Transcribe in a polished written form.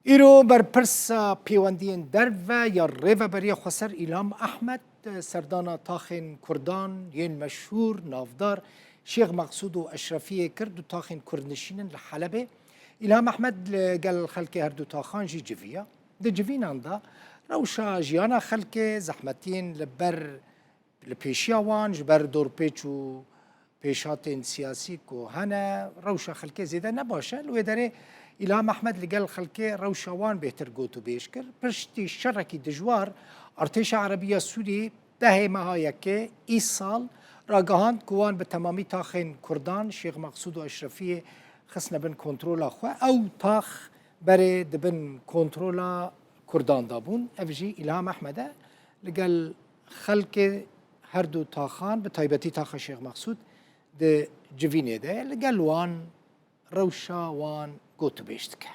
ایرو بر پرسا پیوندین درو یا ریو بری خسر ایلام احمد سردانا تاخین کردان ین مشهور نافدار شیخ مقصود و اشرفی کرد و تاخین کردنشینن لحلبه ایلام احمد قال خلک هر دو تاخان جی جویا ده جوین اندا روشا جیانا خلک زحمتین لبر لپیشیا وان جبر دور پیچو پیشات سیاسی کو هنه روشا خلک زیده نباشه لو داره إلهام أحمد لقال خلكي روشوان بهتر قوتو بيشكر برشتي شركي دجوار ارتيشة عربية سوري ده مهايكي إيصال راقهاند كوان بتمامي تاخين كردان شيخ مقصود وأشرفية خسنا بن كنترولا خوا أو تاخ بري دبن كنترولا كردان دابون أفجي إلهام أحمد لقال خلكي هردو تاخان بتايبتي تاخ شيخ مقصود ده جويني ده لقال وان روشا وان قوتو بيشتكه